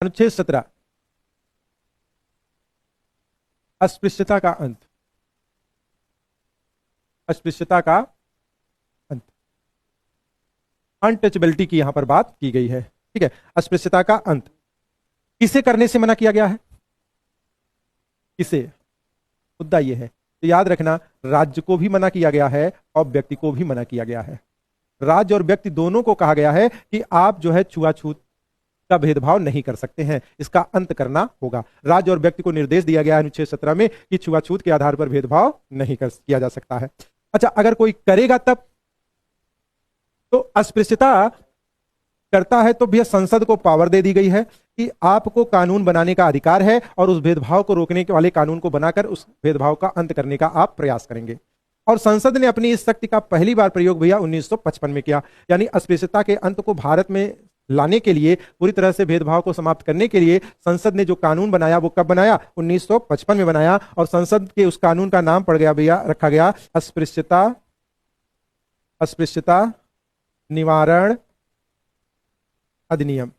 अनुच्छेद 17 अस्पृश्यता का अंत। अस्पृश्यता का अंत, अनटचेबिलिटी की यहां पर बात की गई है। ठीक है, अस्पृश्यता का अंत किसे करने से मना किया गया है? किसे? मुद्दा यह है, तो याद रखना राज्य को भी मना किया गया है और व्यक्ति को भी मना किया गया है। राज्य और व्यक्ति दोनों को कहा गया है कि आप जो है छुआछूत का भेदभाव नहीं कर सकते हैं, इसका अंत करना होगा। राज्य और व्यक्ति को निर्देश दिया गया है अनुच्छेद 17 में कि छुआछूत के आधार पर भेदभाव नहीं किया जा सकता है। अच्छा, अगर कोई करेगा तब तो अस्पृश्यता करता है तो भैया संसद को पावर दे दी गई है कि आपको कानून बनाने का अधिकार है और उस भेदभाव को रोकने वाले कानून को बनाकर उस भेदभाव का अंत करने का आप प्रयास करेंगे। और संसद ने अपनी इस शक्ति का पहली बार प्रयोग भैया 1955 में किया। यानी अस्पृश्यता के अंत को भारत में लाने के लिए, पूरी तरह से भेदभाव को समाप्त करने के लिए संसद ने जो कानून बनाया वो कब बनाया? 1955 में बनाया। और संसद के उस कानून का नाम पड़ गया भैया, रखा गया अस्पृश्यता निवारण अधिनियम।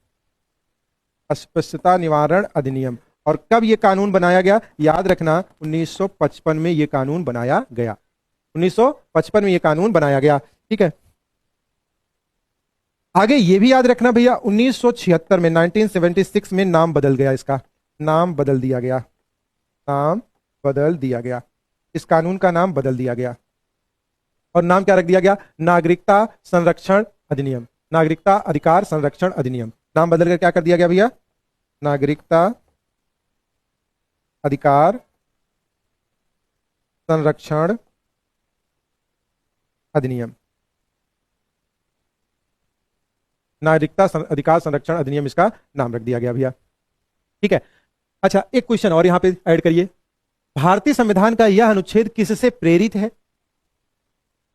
अस्पृश्यता निवारण अधिनियम। और कब यह कानून बनाया गया? याद रखना 1955 में यह कानून बनाया गया। 1955 में यह कानून बनाया गया। ठीक है, आगे यह भी याद रखना भैया 1976 में 1976 में नाम बदल गया, इसका नाम बदल दिया गया। नाम बदल दिया गया, इस कानून का नाम बदल दिया गया। और नाम क्या रख दिया गया? नागरिकता संरक्षण अधिनियम। नागरिकता अधिकार संरक्षण अधिनियम। नाम बदलकर क्या कर दिया गया भैया? नागरिकता अधिकार संरक्षण अधिनियम। नागरिकता अधिकार संरक्षण अधिनियम इसका नाम रख दिया गया भैया। ठीक है, अच्छा एक क्वेश्चन और यहां पे ऐड करिए, भारतीय संविधान का यह अनुच्छेद किससे प्रेरित है?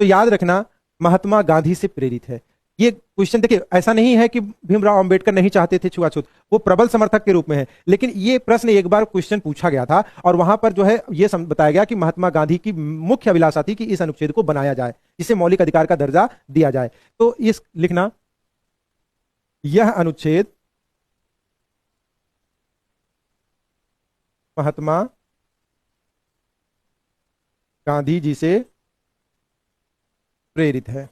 तो याद रखना महात्मा गांधी से प्रेरित है। ये क्वेश्चन देखिए, ऐसा नहीं है कि भीमराव अंबेडकर नहीं चाहते थे छुआछूत, वो प्रबल समर्थक के रूप में है, लेकिन ये प्रश्न एक बार क्वेश्चन पूछा गया था और वहां पर जो है ये बताया गया कि महात्मा गांधी की मुख्य अभिलाषा थी कि इस अनुच्छेद को बनाया जाए, इसे मौलिक अधिकार का दर्जा दिया जाए। तो इस लिखना, यह अनुच्छेद महात्मा गांधी जी से प्रेरित है।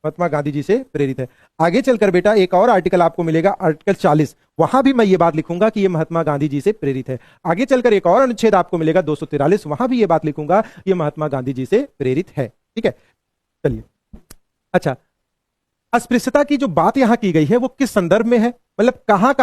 महात्मा गांधी जी से प्रेरित है। आगे चलकर बेटा एक और आर्टिकल आपको मिलेगा, आर्टिकल 40, वहां भी मैं ये बात लिखूंगा कि ये महात्मा गांधी जी से प्रेरित है। आगे चलकर एक और अनुच्छेद आपको मिलेगा 243, वहां भी ये बात लिखूंगा ये महात्मा गांधी जी से प्रेरित है। ठीक है, चलिए। अच्छा, अस्पृश्यता की जो बात यहां की गई है वो किस संदर्भ में है, मतलब कहां